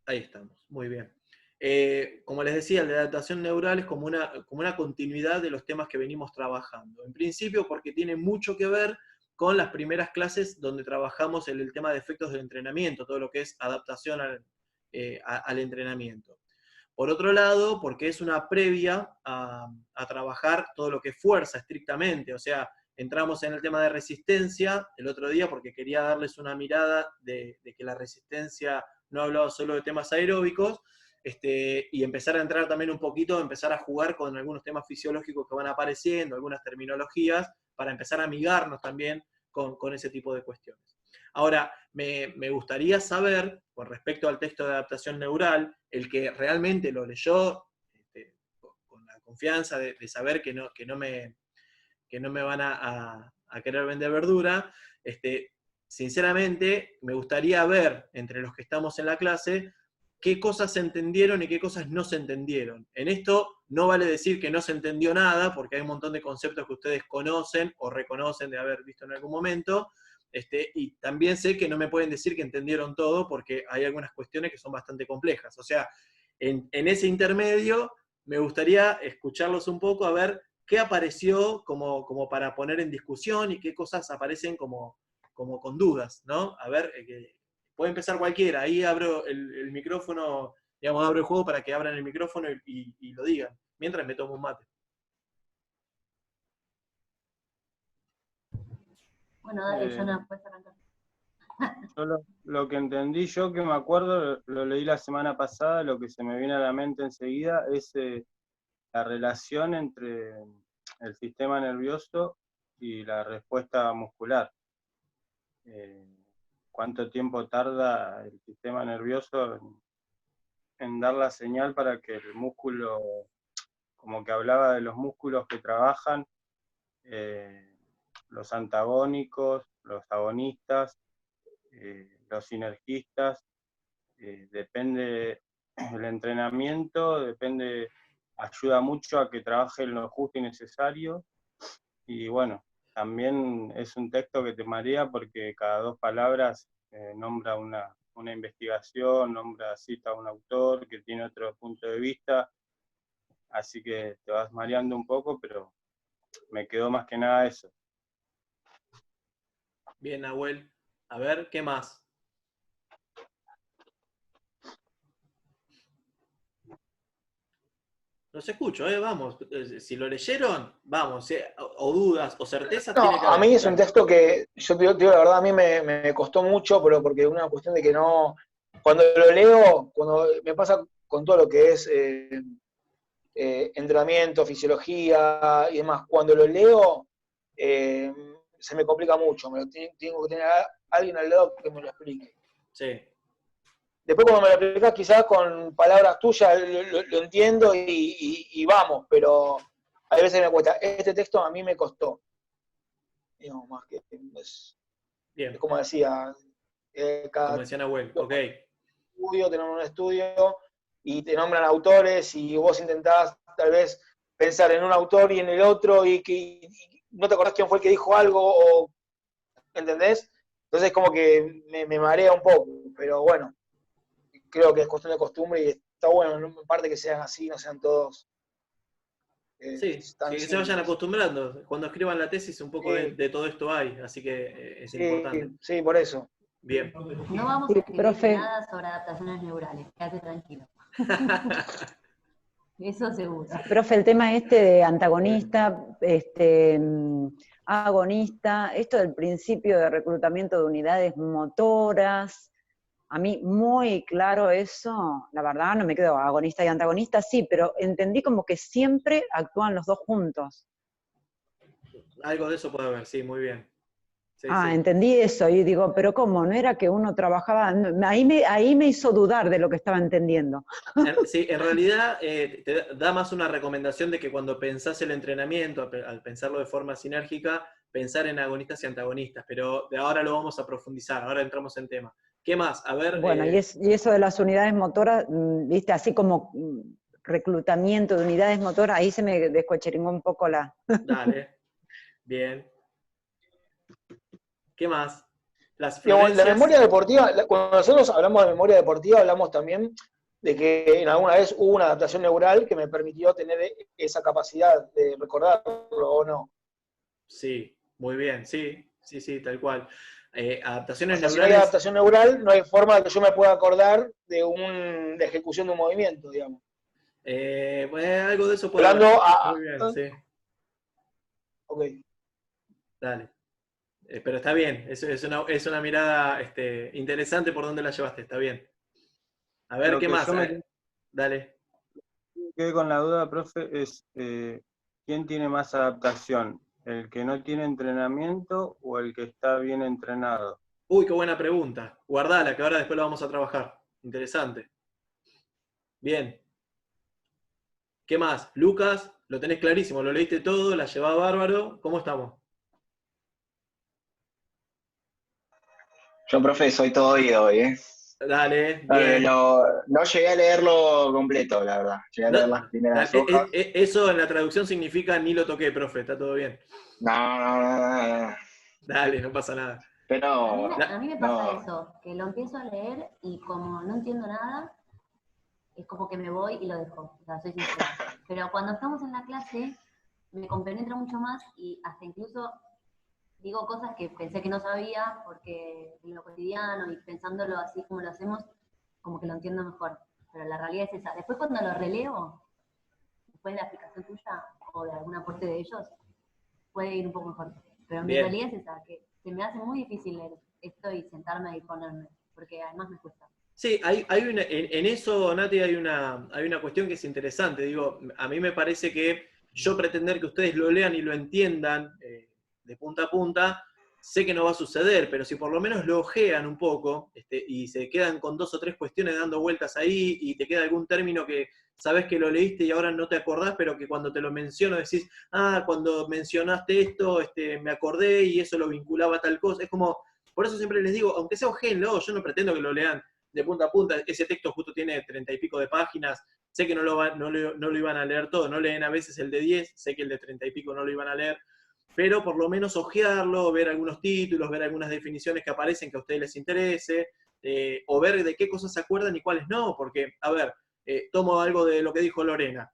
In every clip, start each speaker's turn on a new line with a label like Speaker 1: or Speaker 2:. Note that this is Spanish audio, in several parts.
Speaker 1: Ahí estamos, muy bien. Como les decía, la adaptación neural es como una continuidad de los temas que venimos trabajando. En principio porque tiene mucho que ver con las primeras clases donde trabajamos en el tema de efectos del entrenamiento, todo lo que es adaptación al entrenamiento. Por otro lado, porque es una previa a trabajar todo lo que es fuerza estrictamente, o sea, entramos en el tema de resistencia el otro día porque quería darles una mirada de que la resistencia no hablaba solo de temas aeróbicos, y empezar a entrar también un poquito, empezar a jugar con algunos temas fisiológicos que van apareciendo, algunas terminologías, para empezar a amigarnos también con ese tipo de cuestiones. Ahora, me gustaría saber, con respecto al texto de adaptación neural, el que realmente lo leyó con la confianza de saber que no me van a querer vender verdura, sinceramente me gustaría ver entre los que estamos en la clase qué cosas se entendieron y qué cosas no se entendieron. En esto no vale decir que no se entendió nada, porque hay un montón de conceptos que ustedes conocen o reconocen de haber visto en algún momento, y también sé que no me pueden decir que entendieron todo, porque hay algunas cuestiones que son bastante complejas. O sea, en ese intermedio me gustaría escucharlos un poco a ver qué apareció como para poner en discusión y qué cosas aparecen como con dudas, ¿no? A ver, puede empezar cualquiera, ahí abro el micrófono, digamos, abro el juego para que abran el micrófono y lo digan, mientras me tomo un mate.
Speaker 2: Bueno, dale, Jonah, puedes arrancar.
Speaker 3: Yo lo que entendí yo, que me acuerdo, lo leí la semana pasada, lo que se me viene a la mente enseguida es la relación entre el sistema nervioso y la respuesta muscular. ¿Cuánto tiempo tarda el sistema nervioso en dar la señal para que el músculo, como que hablaba de los músculos que trabajan, los antagónicos, los agonistas, los sinergistas, depende el entrenamiento, ayuda mucho a que trabajen lo justo y necesario, y bueno, también es un texto que te marea porque cada 2 palabras nombra una investigación, cita a un autor que tiene otro punto de vista, así que te vas mareando un poco, pero me quedó más que nada eso.
Speaker 1: Bien, Nahuel. A ver, ¿qué más? Los escucho, vamos. Si lo leyeron, vamos. O dudas o certezas
Speaker 4: No,
Speaker 1: tiene que
Speaker 4: a
Speaker 1: haber.
Speaker 4: mí es un texto que, yo te digo la verdad, a mí me costó mucho, pero porque es una cuestión de que no, cuando lo leo, cuando me pasa con todo lo que es entrenamiento, fisiología y demás, cuando lo leo, se me complica mucho, tengo que tener a alguien al lado que me lo explique.
Speaker 1: Sí.
Speaker 4: Después cuando me lo explicas quizás con palabras tuyas lo entiendo y vamos, pero a veces me cuesta. Este texto a mí me costó. Digamos, más que es como decía,
Speaker 1: Como
Speaker 4: cada
Speaker 1: decía Nahuel, ok.
Speaker 4: estudio, tenemos un estudio y te nombran autores y vos intentás tal vez pensar en un autor y en el otro y no te acordás quién fue el que dijo algo, o, ¿entendés? Entonces como que me marea un poco, pero bueno, creo que es cuestión de costumbre y está bueno, en parte que sean así, no sean todos
Speaker 1: Sí,
Speaker 4: tan
Speaker 1: que se vayan
Speaker 4: simples.
Speaker 1: acostumbrando. Cuando escriban la tesis un poco de todo esto hay, así que es importante.
Speaker 4: Sí, por eso.
Speaker 1: Bien.
Speaker 2: No vamos a escribir nada sobre adaptaciones neurales, quédate tranquilo. Eso seguro.
Speaker 5: Profe, el tema de antagonista, agonista, esto del principio de reclutamiento de unidades motoras, a mí muy claro eso, la verdad no me quedo agonista y antagonista, sí, pero entendí como que siempre actúan los dos juntos.
Speaker 1: Algo de eso puede haber, sí, muy bien. Sí, sí.
Speaker 5: Entendí eso y digo, pero ¿cómo? ¿No era que uno trabajaba? Ahí me hizo dudar de lo que estaba entendiendo.
Speaker 1: Sí, en realidad te da más una recomendación de que cuando pensás el entrenamiento, al pensarlo de forma sinérgica, pensar en agonistas y antagonistas, pero de ahora lo vamos a profundizar, ahora entramos en tema. ¿Qué más? A ver...
Speaker 5: Bueno, y eso de las unidades motoras, viste, así como reclutamiento de unidades motoras, ahí se me descocheringó un poco la...
Speaker 1: Dale, bien. ¿Qué más? Las
Speaker 4: Digamos, la
Speaker 1: Florencias.
Speaker 4: memoria deportiva, cuando nosotros hablamos de memoria deportiva, hablamos también de que en alguna vez hubo una adaptación neural que me permitió tener esa capacidad de recordarlo, ¿o no?
Speaker 1: Sí, muy bien, sí, tal cual.
Speaker 4: O
Speaker 1: Adaptaciones
Speaker 4: sea, si no hay
Speaker 1: neurales.
Speaker 4: adaptación neural, no hay forma de que yo me pueda acordar de la ejecución de un movimiento, digamos.
Speaker 1: Bueno, algo de eso puede haber.
Speaker 4: Hablando
Speaker 1: Muy bien, sí,
Speaker 4: ok.
Speaker 1: dale. Pero está bien, es una mirada interesante por dónde la llevaste, está bien. A ver,
Speaker 3: Lo
Speaker 1: ¿qué
Speaker 3: que
Speaker 1: más?
Speaker 3: yo me
Speaker 1: Dale.
Speaker 3: quedé con la duda, profe, es ¿quién tiene más adaptación? ¿El que no tiene entrenamiento o el que está bien entrenado?
Speaker 1: Uy, qué buena pregunta. Guardala, que ahora después lo vamos a trabajar. Interesante. Bien. ¿Qué más? Lucas, lo tenés clarísimo, lo leíste todo, la llevaba bárbaro. ¿Cómo estamos?
Speaker 6: Yo, profe, soy todo oído hoy, ¿eh?
Speaker 1: Dale, bien.
Speaker 6: No llegué a leerlo completo, la verdad. Llegué a
Speaker 1: No,
Speaker 6: leer las primeras hojas.
Speaker 1: eso en la traducción significa ni lo toqué, profe, está todo bien.
Speaker 6: No, no, no, no, no.
Speaker 1: Dale, no pasa nada.
Speaker 6: Pero,
Speaker 2: A mí me pasa
Speaker 6: no.
Speaker 2: eso, que lo empiezo a leer y como no entiendo nada, es como que me voy y lo dejo, o sea, soy sincera. Pero cuando estamos en la clase, me compenetra mucho más y hasta incluso digo cosas que pensé que no sabía, porque en lo cotidiano y pensándolo así como lo hacemos, como que lo entiendo mejor. Pero la realidad es esa. Después cuando lo releo, después de la explicación tuya o de algún aporte de ellos, puede ir un poco mejor. Pero mi
Speaker 1: Bien.
Speaker 2: realidad es esa, que se me hace muy difícil leer esto y sentarme y ponerme, porque además me cuesta.
Speaker 1: Sí, en eso, Nati, hay una cuestión que es interesante. Digo, a mí me parece que yo pretender que ustedes lo lean y lo entiendan de punta a punta, sé que no va a suceder, pero si por lo menos lo ojean un poco y se quedan con 2 o 3 cuestiones dando vueltas ahí y te queda algún término que sabes que lo leíste y ahora no te acordás, pero que cuando te lo menciono decís, cuando mencionaste esto, me acordé y eso lo vinculaba a tal cosa. Es como, por eso siempre les digo, aunque sea ojéenlo, yo no pretendo que lo lean de punta a punta. Ese texto justo tiene 30 y pico de páginas, sé que no lo iban a leer todo, no leen a veces el de 10, sé que el de 30 y pico no lo iban a leer, pero por lo menos ojearlo, ver algunos títulos, ver algunas definiciones que aparecen que a ustedes les interese, o ver de qué cosas se acuerdan y cuáles no, porque, a ver, tomo algo de lo que dijo Lorena.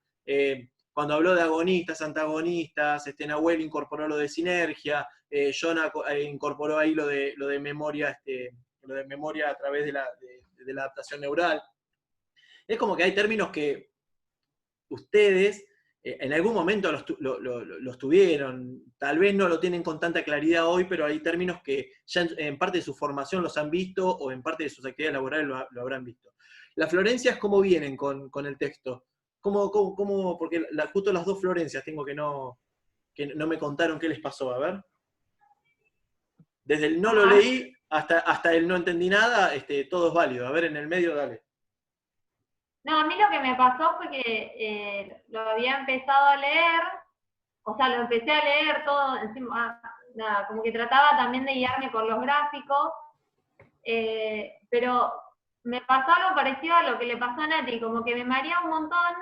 Speaker 1: Cuando habló de agonistas, antagonistas, Nahuel incorporó lo de sinergia, Jonah incorporó ahí lo de memoria, lo de memoria a través de la adaptación neural. Es como que hay términos que ustedes en algún momento los tuvieron, tal vez no lo tienen con tanta claridad hoy, pero hay términos que ya en parte de su formación los han visto o en parte de sus actividades laborales lo habrán visto. Las Florencias, ¿cómo vienen con el texto? Porque justo las 2 Florencias tengo que no me contaron qué les pasó, a ver. Desde el no lo leí hasta el no entendí nada, todo es válido. A ver, en el medio, dale.
Speaker 7: No, a mí lo que me pasó fue que lo había empezado a leer, o sea, lo empecé a leer todo encima, nada, como que trataba también de guiarme por los gráficos, pero me pasó algo parecido a lo que le pasó a Nati, como que me mareaba un montón,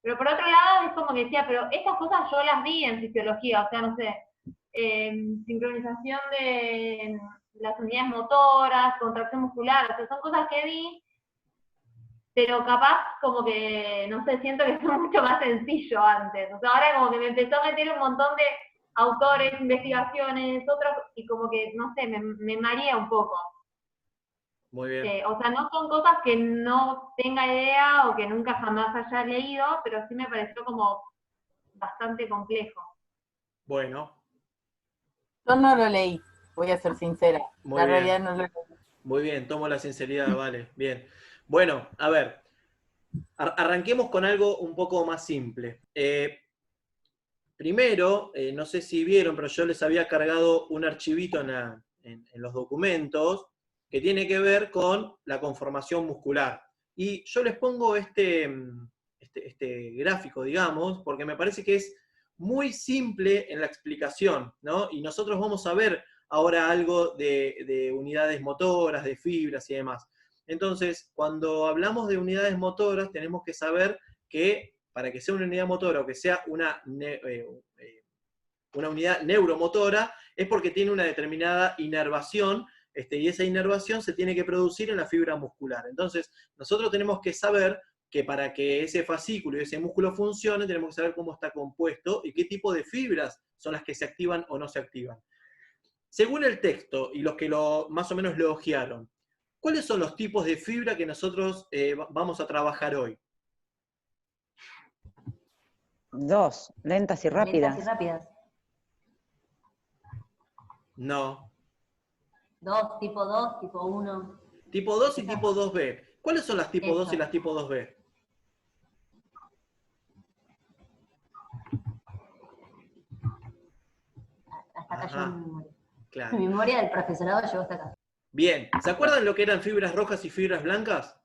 Speaker 7: pero por otro lado es como que decía, pero estas cosas yo las vi en fisiología, o sea, no sé, sincronización de las unidades motoras, contracción muscular, o sea, son cosas que vi, pero capaz como que, no sé, siento que fue mucho más sencillo antes. O sea, ahora como que me empezó a meter un montón de autores, investigaciones, otros, y como que, no sé, me marea un poco.
Speaker 1: Muy bien.
Speaker 7: O sea, no son cosas que no tenga idea o que nunca jamás haya leído, pero sí me pareció como bastante complejo.
Speaker 1: Bueno.
Speaker 8: Yo no lo leí, voy a ser sincera.
Speaker 1: Muy
Speaker 8: La
Speaker 1: bien.
Speaker 8: realidad no lo leí.
Speaker 1: Muy bien, tomo la sinceridad, vale, bien. Bueno, a ver, arranquemos con algo un poco más simple. Primero, no sé si vieron, pero yo les había cargado un archivito en los documentos que tiene que ver con la conformación muscular. Y yo les pongo este gráfico, digamos, porque me parece que es muy simple en la explicación, ¿no? Y nosotros vamos a ver ahora algo de unidades motoras, de fibras y demás. Entonces, cuando hablamos de unidades motoras, tenemos que saber que para que sea una unidad motora o que sea una unidad neuromotora, es porque tiene una determinada inervación y esa inervación se tiene que producir en la fibra muscular. Entonces, nosotros tenemos que saber que para que ese fascículo y ese músculo funcione, tenemos que saber cómo está compuesto y qué tipo de fibras son las que se activan o no se activan. Según el texto y los que más o menos lo hojearon, ¿cuáles son los tipos de fibra que nosotros vamos a trabajar hoy?
Speaker 5: 2, lentas y rápidas.
Speaker 2: Lentas y rápidas.
Speaker 1: No.
Speaker 2: 2, tipo 2, tipo 1.
Speaker 1: Tipo 2 y tipo 2B. ¿Cuáles son las tipo
Speaker 2: Eso.
Speaker 1: 2 y las tipo 2B?
Speaker 2: Hasta acá
Speaker 1: Ajá,
Speaker 2: yo mi memoria.
Speaker 1: claro.
Speaker 2: Mi memoria del profesorado llegó hasta acá.
Speaker 1: Bien, ¿se acuerdan lo que eran fibras rojas y fibras blancas?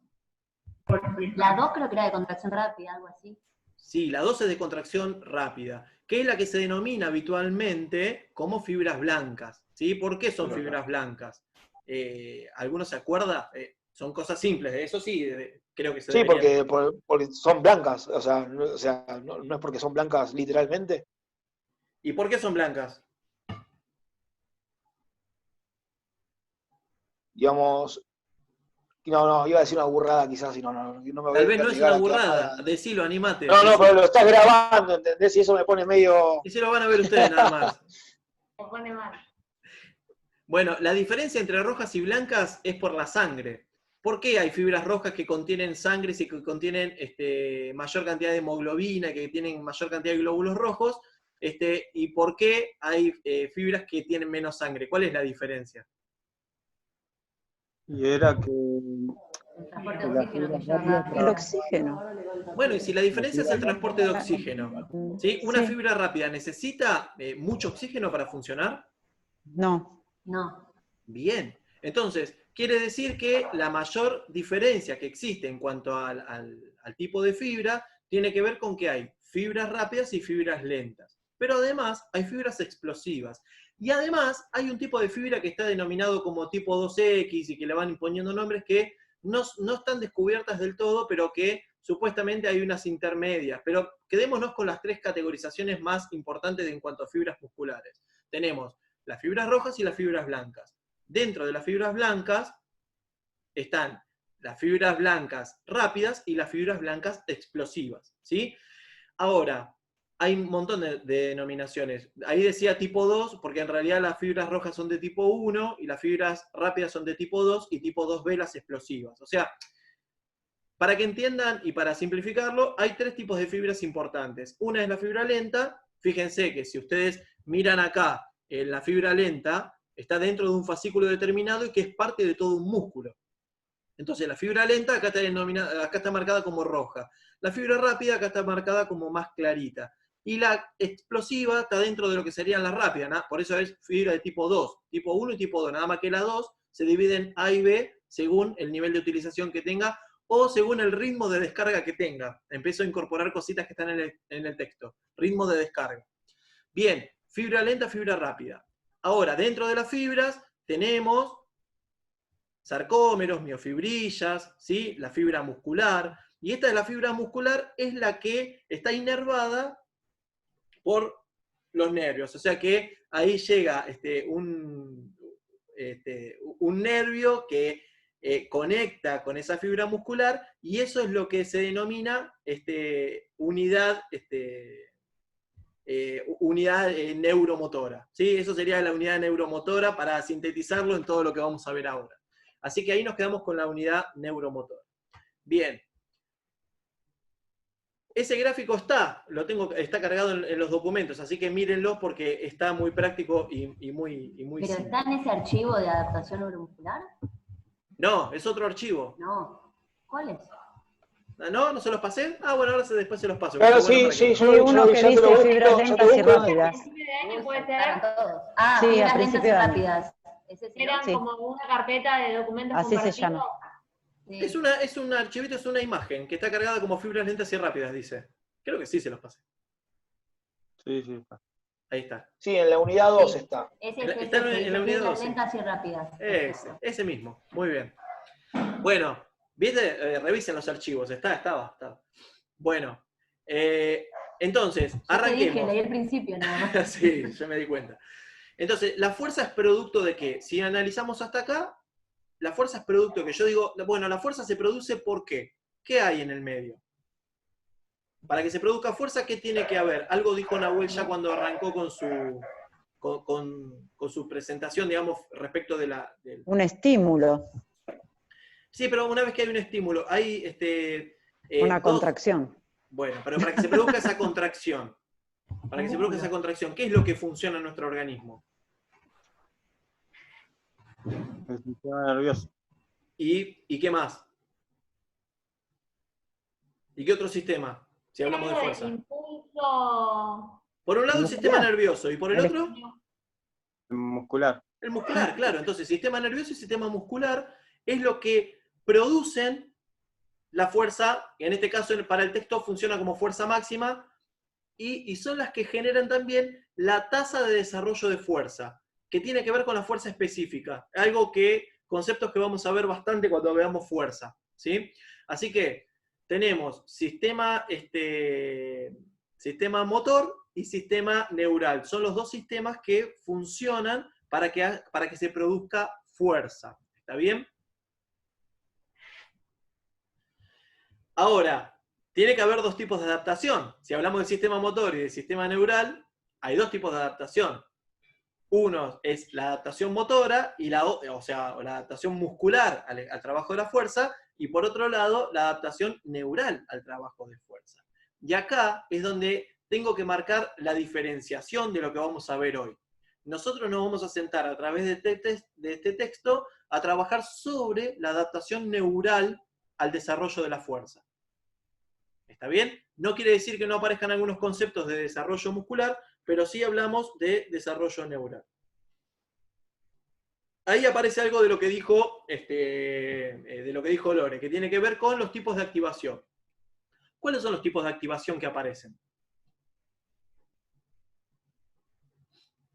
Speaker 2: La 2 creo que era de contracción rápida, algo así.
Speaker 1: Sí, la 2 es de contracción rápida, que es la que se denomina habitualmente como fibras blancas. ¿Sí? ¿Por qué son fibras blancas? ¿Alguno se acuerda? Son cosas simples, eso sí, creo que se
Speaker 4: Sí,
Speaker 1: deberían...
Speaker 4: porque son blancas, o sea, no es porque son blancas literalmente.
Speaker 1: ¿Y por qué son blancas?
Speaker 4: Digamos, no, iba a decir una burrada quizás, y no me voy
Speaker 1: Tal vez
Speaker 4: a
Speaker 1: no es
Speaker 4: arriesgar
Speaker 1: una
Speaker 4: a
Speaker 1: burrada,
Speaker 4: quedar-
Speaker 1: decilo, animate.
Speaker 4: No,
Speaker 1: decilo.
Speaker 4: pero lo estás grabando, ¿entendés? Y eso me pone medio...
Speaker 1: Y se lo van a ver ustedes nada más.
Speaker 7: Se pone mal.
Speaker 1: Bueno, la diferencia entre rojas y blancas es por la sangre. ¿Por qué hay fibras rojas que contienen sangre y que contienen mayor cantidad de hemoglobina, que tienen mayor cantidad de glóbulos rojos? ¿Y por qué hay fibras que tienen menos sangre? ¿Cuál es la diferencia?
Speaker 3: Y era que
Speaker 2: El transporte de
Speaker 3: la
Speaker 2: oxígeno que
Speaker 3: fibra
Speaker 2: lleva
Speaker 3: rápida
Speaker 5: El oxígeno.
Speaker 1: Bueno, y si la diferencia es el transporte de oxígeno, ¿sí? ¿Una
Speaker 5: Sí.
Speaker 1: fibra rápida necesita mucho oxígeno para funcionar?
Speaker 5: No.
Speaker 2: No.
Speaker 1: Bien. Entonces, quiere decir que la mayor diferencia que existe en cuanto al tipo de fibra tiene que ver con que hay fibras rápidas y fibras lentas. Pero además hay fibras explosivas. Y además hay un tipo de fibra que está denominado como tipo 2X y que le van imponiendo nombres que no están descubiertas del todo, pero que supuestamente hay unas intermedias. Pero quedémonos con las 3 categorizaciones más importantes en cuanto a fibras musculares. Tenemos las fibras rojas y las fibras blancas. Dentro de las fibras blancas están las fibras blancas rápidas y las fibras blancas explosivas, ¿sí? Ahora, hay un montón de denominaciones. Ahí decía tipo 2, porque en realidad las fibras rojas son de tipo 1 y las fibras rápidas son de tipo 2 y tipo 2B las explosivas. O sea, para que entiendan y para simplificarlo, hay 3 tipos de fibras importantes. Una es la fibra lenta. Fíjense que si ustedes miran acá, en la fibra lenta está dentro de un fascículo determinado y que es parte de todo un músculo. Entonces la fibra lenta acá está marcada como roja. La fibra rápida acá está marcada como más clarita. Y la explosiva está dentro de lo que serían las rápidas, ¿no? Por eso es fibra de tipo 2, tipo 1 y tipo 2. Nada más que la 2 se divide en A y B según el nivel de utilización que tenga o según el ritmo de descarga que tenga. Empiezo a incorporar cositas que están en el texto. Ritmo de descarga. Bien, fibra lenta, fibra rápida. Ahora, dentro de las fibras tenemos sarcómeros, miofibrillas, ¿sí? La fibra muscular. Y esta de la fibra muscular es la que está inervada por los nervios. O sea que ahí llega un nervio que conecta con esa fibra muscular y eso es lo que se denomina unidad neuromotora. ¿Sí? Eso sería la unidad neuromotora para sintetizarlo en todo lo que vamos a ver ahora. Así que ahí nos quedamos con la unidad neuromotora. Bien. Ese gráfico está cargado en los documentos, así que mírenlo porque está muy práctico y muy
Speaker 2: ¿Pero
Speaker 1: simple.
Speaker 2: está en ese archivo de adaptación neuromuscular?
Speaker 1: No, es otro archivo.
Speaker 2: No. ¿Cuál es?
Speaker 1: ¿No? ¿No se los pasé? Ah, bueno, ahora después se los paso.
Speaker 4: Claro,
Speaker 1: Está bueno
Speaker 4: sí,
Speaker 1: para que-
Speaker 5: Sí, uno que dice fibras lentas y rápidas.
Speaker 7: Principio de año puede
Speaker 2: Saltaron
Speaker 7: ser,
Speaker 2: todos. Ah,
Speaker 5: Sí, a
Speaker 2: fibras lentas
Speaker 5: principio
Speaker 2: y
Speaker 5: de año.
Speaker 2: rápidas. Ese sí.
Speaker 7: eran
Speaker 5: Sí.
Speaker 7: como una carpeta de documentos
Speaker 5: Así se
Speaker 7: compartidos.
Speaker 5: llama.
Speaker 2: Sí.
Speaker 1: Es un archivito, es una imagen que está cargada como fibras lentas y rápidas, dice. Creo que sí se los pasé.
Speaker 3: sí, sí.
Speaker 1: Ahí está.
Speaker 4: Sí, en la unidad 2
Speaker 2: Sí.
Speaker 4: está.
Speaker 2: Ese
Speaker 1: En la-
Speaker 2: es
Speaker 1: está
Speaker 2: ese que
Speaker 1: en
Speaker 2: dice
Speaker 1: la unidad
Speaker 2: fibras
Speaker 1: 12.
Speaker 2: lentas y rápidas.
Speaker 1: Ese mismo. Muy bien. Bueno, ¿viste? Revisen los archivos. Estaba. Bueno, entonces,
Speaker 2: Yo te dije,
Speaker 1: arranquemos.
Speaker 2: leí el principio nada más.
Speaker 1: Sí, yo me di cuenta. Entonces, la fuerza es producto de qué? Si analizamos hasta acá, la fuerza es producto que yo digo, bueno, la fuerza se produce ¿por qué? ¿Qué hay en el medio? Para que se produzca fuerza, ¿qué tiene que haber? Algo dijo Nahuel ya cuando arrancó con su presentación, digamos, respecto de la...
Speaker 5: Un estímulo,
Speaker 1: Sí, pero una vez que hay un estímulo, hay
Speaker 5: una
Speaker 1: dos...
Speaker 5: contracción.
Speaker 1: Bueno, pero para que se produzca esa contracción, ¿qué es lo que funciona en nuestro organismo?
Speaker 3: El sistema nervioso.
Speaker 1: ¿Y qué más? ¿Y qué otro sistema? Si hablamos de fuerza.
Speaker 7: Impulso.
Speaker 1: Por un lado el sistema
Speaker 5: Muscular.
Speaker 1: nervioso y por el otro
Speaker 3: Muscular.
Speaker 1: el muscular, claro. Entonces sistema nervioso y sistema muscular es lo que producen la fuerza, en este caso para el texto funciona como fuerza máxima, y son las que generan también la tasa de desarrollo de fuerza, que tiene que ver con la fuerza específica, conceptos que vamos a ver bastante cuando veamos fuerza, ¿sí? Así que tenemos sistema motor y sistema neural. Son los dos sistemas que funcionan para que se produzca fuerza. ¿Está bien? Ahora, tiene que haber dos tipos de adaptación. Si hablamos del sistema motor y del sistema neural, hay dos tipos de adaptación. Uno es la adaptación motora, la adaptación muscular al trabajo de la fuerza, y por otro lado, la adaptación neural al trabajo de fuerza. Y acá es donde tengo que marcar la diferenciación de lo que vamos a ver hoy. Nosotros nos vamos a sentar a través de este texto a trabajar sobre la adaptación neural al desarrollo de la fuerza. ¿Está bien? No quiere decir que no aparezcan algunos conceptos de desarrollo muscular, pero sí hablamos de desarrollo neural. Ahí aparece algo de lo que dijo Lore, que tiene que ver con los tipos de activación. ¿Cuáles son los tipos de activación que aparecen?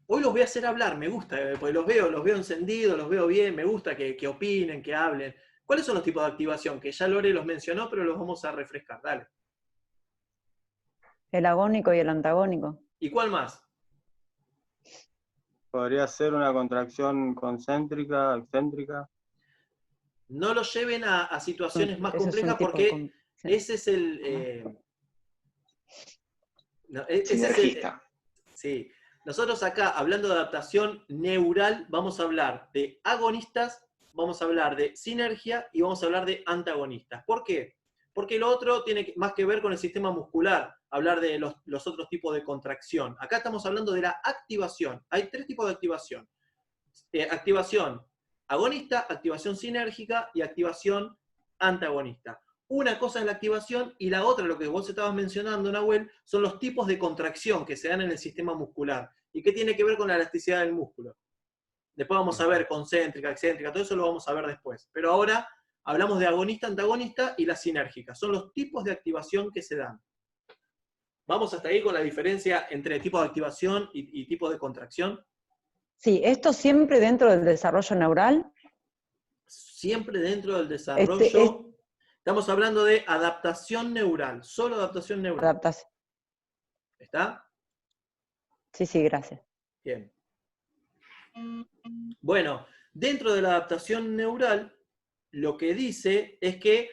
Speaker 1: Hoy los voy a hacer hablar, me gusta, porque los veo encendidos, los veo bien, me gusta que opinen, que hablen. ¿Cuáles son los tipos de activación? Que ya Lore los mencionó, pero los vamos a refrescar. Dale.
Speaker 5: El agónico y el antagónico.
Speaker 1: ¿Y cuál más?
Speaker 3: Podría ser una contracción concéntrica, excéntrica.
Speaker 1: No lo lleven a situaciones más complejas porque ese es
Speaker 6: Sinergista.
Speaker 1: sí. Nosotros acá, hablando de adaptación neural, vamos a hablar de agonistas, vamos a hablar de sinergia y vamos a hablar de antagonistas. ¿Por qué? Porque lo otro tiene más que ver con el sistema muscular, hablar de los otros tipos de contracción. Acá estamos hablando de la activación. Hay tres tipos de activación. Activación agonista, activación sinérgica y activación antagonista. Una cosa es la activación y la otra, lo que vos estabas mencionando, Nahuel, son los tipos de contracción que se dan en el sistema muscular y que tiene que ver con la elasticidad del músculo. Después vamos a ver concéntrica, excéntrica, todo eso lo vamos a ver después. Pero ahora hablamos de agonista, antagonista y la sinérgica. Son los tipos de activación que se dan. ¿Vamos hasta ahí con la diferencia entre tipo de activación y tipo de contracción?
Speaker 5: Sí, esto siempre dentro del desarrollo neural.
Speaker 1: Siempre dentro del desarrollo. Estamos hablando de adaptación neural, solo adaptación neural.
Speaker 5: Adaptación.
Speaker 1: ¿Está?
Speaker 5: Sí, gracias.
Speaker 1: Bien. Bueno, dentro de la adaptación neural, lo que dice es que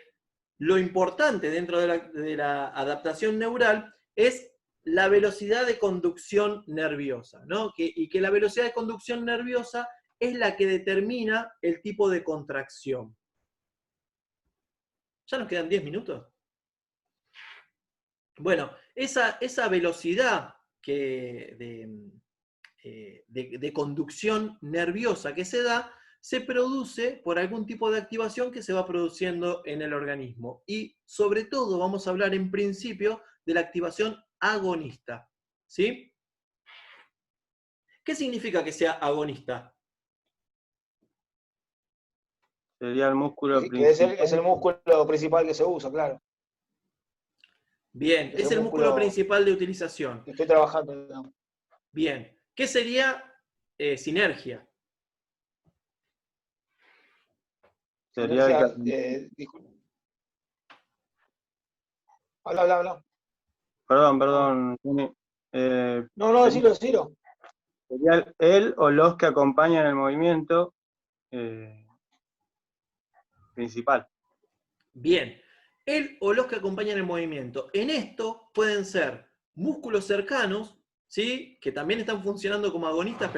Speaker 1: lo importante dentro de la adaptación neural es la velocidad de conducción nerviosa, ¿no? Y que la velocidad de conducción nerviosa es la que determina el tipo de contracción. ¿Ya nos quedan 10 minutos? Bueno, esa velocidad de conducción nerviosa que se da, se produce por algún tipo de activación que se va produciendo en el organismo. Y sobre todo vamos a hablar en principio de la activación agonista. ¿Sí? ¿Qué significa que sea agonista?
Speaker 3: Sería el músculo
Speaker 4: principal. Es el músculo principal que se usa, claro.
Speaker 1: Bien, es el músculo principal de utilización.
Speaker 4: Estoy trabajando.
Speaker 1: Bien, ¿qué sería sinergia?
Speaker 3: Sería
Speaker 4: Habla.
Speaker 3: Perdón.
Speaker 4: No, decilo.
Speaker 3: Sería él o los que acompañan el movimiento principal.
Speaker 1: Bien, él o los que acompañan el movimiento. En esto pueden ser músculos cercanos, ¿sí? Que también están funcionando como agonistas,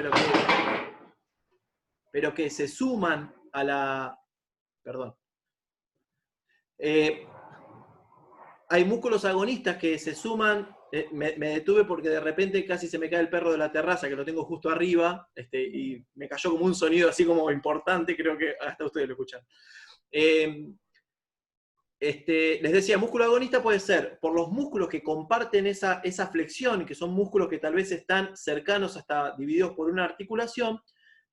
Speaker 1: pero que se suman a la... Perdón. Hay músculos agonistas que se suman, me detuve porque de repente casi se me cae el perro de la terraza, que lo tengo justo arriba, y me cayó como un sonido así como importante, creo que hasta ustedes lo escuchan. Les decía, músculo agonista puede ser por los músculos que comparten esa flexión, que son músculos que tal vez están cercanos hasta divididos por una articulación,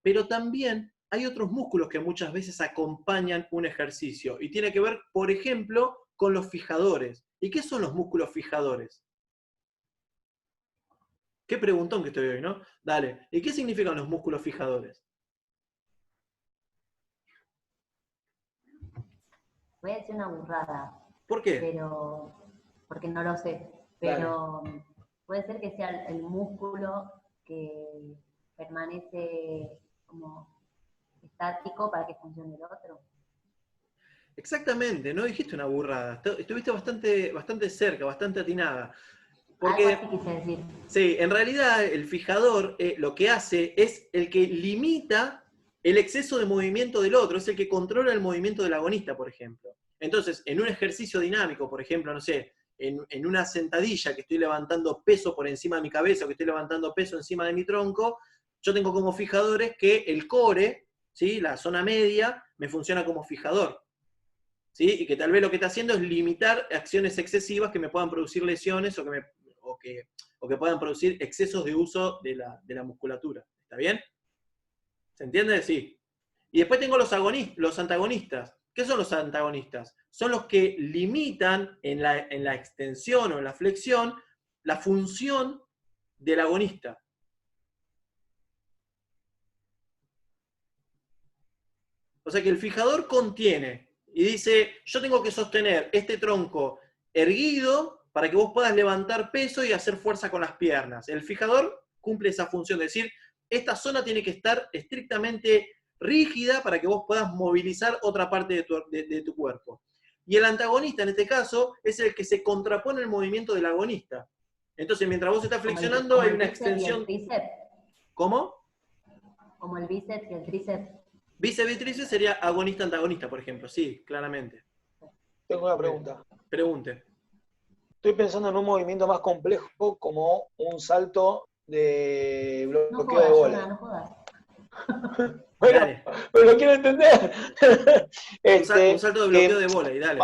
Speaker 1: pero también hay otros músculos que muchas veces acompañan un ejercicio, y tiene que ver, por ejemplo, con los fijadores. ¿Y qué son los músculos fijadores? Qué preguntón que estoy hoy, ¿no? Dale. ¿Y qué significan los músculos fijadores?
Speaker 2: Voy a decir una burrada,
Speaker 1: ¿Por qué?
Speaker 2: pero porque no lo sé. Pero puede ser que sea el músculo que permanece como estático para que funcione el otro.
Speaker 1: Exactamente, no dijiste una burrada. Estuviste bastante cerca, bastante atinada.
Speaker 2: Algo así quise decir.
Speaker 1: Sí, en realidad el fijador lo que hace es el que limita el exceso de movimiento del otro, es el que controla el movimiento del agonista, por ejemplo. Entonces, en un ejercicio dinámico, por ejemplo, no sé, en una sentadilla que estoy levantando peso por encima de mi cabeza o que estoy levantando peso encima de mi tronco, yo tengo como fijadores que el core, ¿sí? La zona media, me funciona como fijador. ¿Sí? Y que tal vez lo que está haciendo es limitar acciones excesivas que me puedan producir lesiones o que puedan producir excesos de uso de la musculatura. ¿Está bien? ¿Se entiende? Sí. Y después tengo los antagonistas. ¿Qué son los antagonistas? Son los que limitan en la extensión o en la flexión la función del agonista. O sea que el fijador contiene y dice, yo tengo que sostener este tronco erguido para que vos puedas levantar peso y hacer fuerza con las piernas. El fijador cumple esa función, es decir, esta zona tiene que estar estrictamente rígida para que vos puedas movilizar otra parte de tu cuerpo. Y el antagonista, en este caso, es el que se contrapone el movimiento del agonista. Entonces, mientras vos estás flexionando, hay una extensión. ¿Cómo?
Speaker 2: Como el bíceps y el tríceps.
Speaker 1: Bíceps y tríceps sería agonista-antagonista, por ejemplo. Sí, claramente.
Speaker 4: Tengo una pregunta.
Speaker 1: Pregunte.
Speaker 4: Estoy pensando en un movimiento más complejo como un salto de bloqueo de bola.
Speaker 2: No jodas.
Speaker 4: Bueno,
Speaker 1: Dale.
Speaker 4: pero lo quiero entender.
Speaker 1: Un salto de bloqueo de bola, y dale.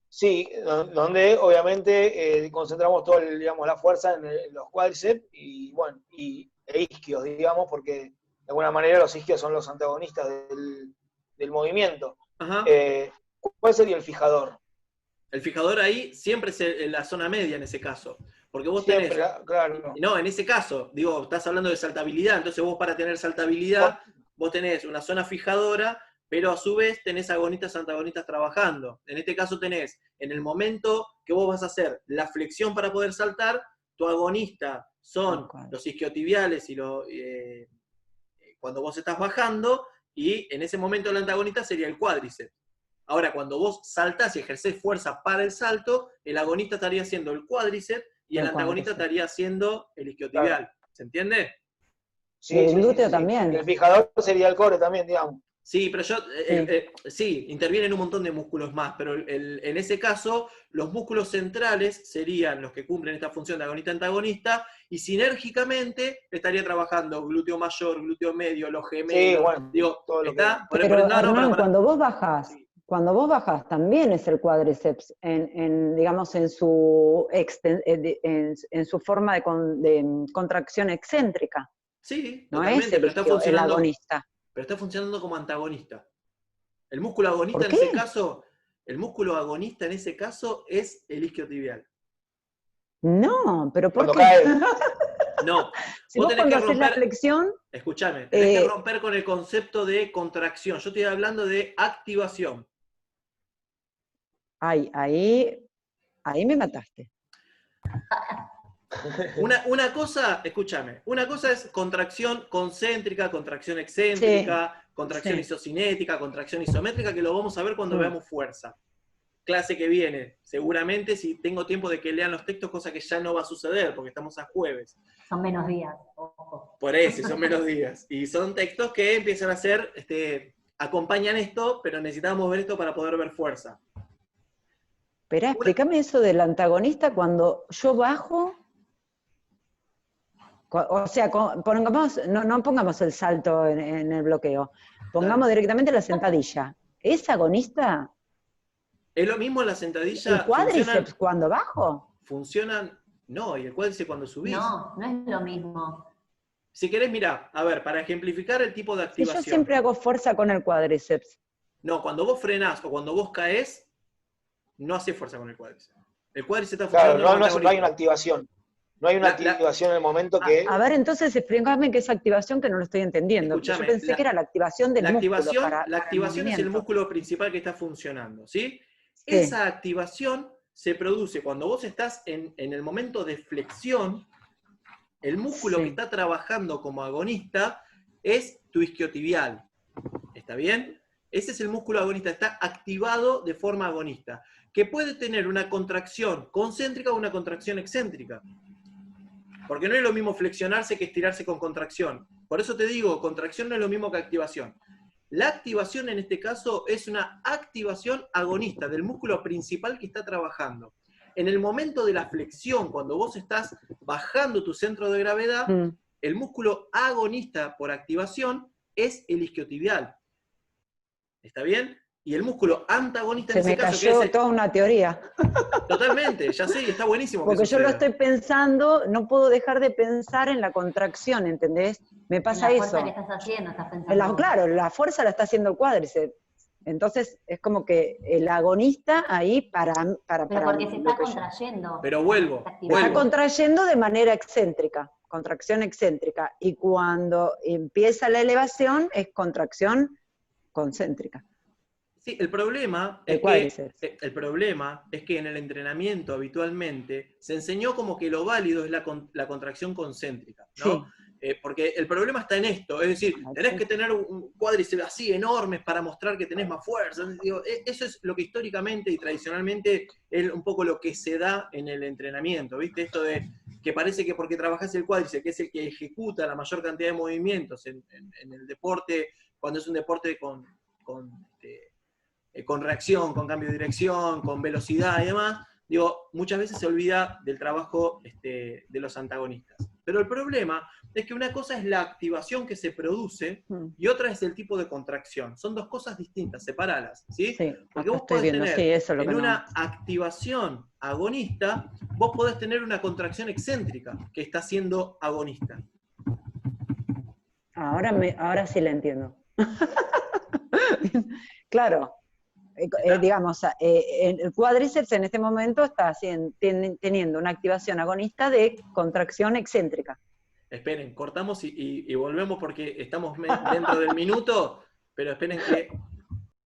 Speaker 4: Sí, donde obviamente concentramos toda la fuerza en los cuádriceps y bueno, e isquios, digamos, porque de alguna manera los isquios son los antagonistas del movimiento.
Speaker 1: Ajá.
Speaker 4: ¿Cuál sería el fijador?
Speaker 1: El fijador ahí siempre es en la zona media en ese caso. Porque vos tenés.
Speaker 4: Siempre, claro.
Speaker 1: No, en ese caso, digo, estás hablando de saltabilidad, entonces vos para tener saltabilidad, vos tenés una zona fijadora, pero a su vez tenés agonistas, antagonistas trabajando. En este caso tenés, en el momento que vos vas a hacer la flexión para poder saltar, tu agonista son los isquiotibiales y cuando vos estás bajando, y en ese momento el antagonista sería el cuádriceps. Ahora, cuando vos saltás y ejercés fuerza para el salto, el agonista estaría siendo el cuádriceps y el antagonista estaría siendo el isquiotibial. Claro. ¿Se entiende?
Speaker 5: Sí, el glúteo también.
Speaker 4: El fijador sería el core también, digamos.
Speaker 1: Sí, pero sí, intervienen un montón de músculos más, pero en ese caso, los músculos centrales serían los que cumplen esta función de agonista-antagonista, y sinérgicamente estaría trabajando glúteo mayor, glúteo medio, los gemelos.
Speaker 4: Sí, bueno,
Speaker 1: digo,
Speaker 4: todo lo
Speaker 1: está.
Speaker 5: Pero Hernán, cuando vos bajás, también es el cuádriceps, digamos, en su forma de contracción excéntrica.
Speaker 1: Sí,
Speaker 5: no
Speaker 1: totalmente,
Speaker 5: es
Speaker 1: pero está funcionando,
Speaker 5: el agonista.
Speaker 1: Pero está funcionando como antagonista. El músculo agonista en ese caso, es el isquiotibial.
Speaker 5: No, pero ¿por
Speaker 4: cuando
Speaker 5: qué?
Speaker 4: Cae.
Speaker 1: No,
Speaker 5: si vos cuando haces la flexión.
Speaker 1: Escúchame, tenés que romper con el concepto de contracción. Yo estoy hablando de activación.
Speaker 5: Ay, ahí me mataste.
Speaker 1: Una cosa, escúchame, una cosa es contracción concéntrica, contracción excéntrica, contracción isocinética, contracción isométrica, que lo vamos a ver cuando veamos fuerza. Clase que viene, seguramente, si tengo tiempo de que lean los textos, cosa que ya no va a suceder, porque estamos a jueves.
Speaker 2: Son menos días, ojo.
Speaker 1: Por eso, son menos días. Y son textos que empiezan a ser, acompañan esto, pero necesitamos ver esto para poder ver fuerza.
Speaker 5: Pero explícame eso del antagonista cuando yo bajo, o sea, pongamos, no pongamos el salto en el bloqueo, pongamos directamente la sentadilla. ¿Es agonista?
Speaker 1: Es lo mismo en la sentadilla.
Speaker 5: ¿El cuádriceps cuando bajo?
Speaker 1: Funcionan, no, y el cuádriceps cuando subís.
Speaker 2: No, no es lo mismo.
Speaker 1: Si querés, mirá, a ver, para ejemplificar el tipo de activación.
Speaker 5: Si yo siempre hago fuerza con el cuádriceps.
Speaker 1: No, cuando vos frenás o cuando vos caes, no hace fuerza con el cuádriceps. El cuádriceps está
Speaker 4: Claro,
Speaker 1: funcionando.
Speaker 4: no hay una activación. No hay una activación en el momento que...
Speaker 5: A ver, entonces explícame qué es activación, que no lo estoy entendiendo.
Speaker 1: Escuchame,
Speaker 5: yo pensé que era la activación del músculo.
Speaker 1: La activación es el músculo principal que está funcionando, ¿sí?
Speaker 5: Sí.
Speaker 1: Esa activación se produce cuando vos estás en el momento de flexión. El músculo que está trabajando como agonista es tu isquiotibial. ¿Está bien? Ese es el músculo agonista, está activado de forma agonista, que puede tener una contracción concéntrica o una contracción excéntrica. Porque no es lo mismo flexionarse que estirarse con contracción. Por eso te digo, contracción no es lo mismo que activación. La activación en este caso es una activación agonista del músculo principal que está trabajando. En el momento de la flexión, cuando vos estás bajando tu centro de gravedad, el músculo agonista por activación es el isquiotibial. ¿Está bien? Y el músculo antagonista en ese caso...
Speaker 5: Se me cayó toda una teoría.
Speaker 1: Totalmente, ya sé, y está buenísimo.
Speaker 5: Porque yo lo estoy pensando, no puedo dejar de pensar en la contracción, ¿entendés? Me pasa eso.
Speaker 2: La fuerza que estás haciendo, estás pensando.
Speaker 5: Claro, la fuerza la está haciendo el cuádriceps. Entonces, es como que el agonista ahí para
Speaker 2: pero porque se está contrayendo.
Speaker 1: Pero vuelvo.
Speaker 5: Está contrayendo de manera excéntrica, contracción excéntrica. Y cuando empieza la elevación, es contracción concéntrica.
Speaker 1: Sí, el problema es que en el entrenamiento habitualmente se enseñó como que lo válido es la contracción concéntrica, ¿no? Sí. Porque el problema está en esto, es decir, tenés que tener un cuádriceps así enormes para mostrar que tenés más fuerza. Digo, eso es lo que históricamente y tradicionalmente es un poco lo que se da en el entrenamiento, ¿viste? Esto de que parece que porque trabajás el cuádriceps, que es el que ejecuta la mayor cantidad de movimientos en el deporte, cuando es un deporte con reacción, con cambio de dirección, con velocidad y demás, digo, muchas veces se olvida del trabajo de los antagonistas. Pero el problema es que una cosa es la activación que se produce y otra es el tipo de contracción. Son dos cosas distintas, separalas, ¿sí? Porque vos podés tener en una activación agonista, vos podés tener una contracción excéntrica que está siendo agonista.
Speaker 5: Ahora sí la entiendo. Claro. Digamos, el cuádriceps en este momento está teniendo una activación agonista de contracción excéntrica.
Speaker 1: Esperen, cortamos y volvemos porque estamos dentro del minuto, pero esperen que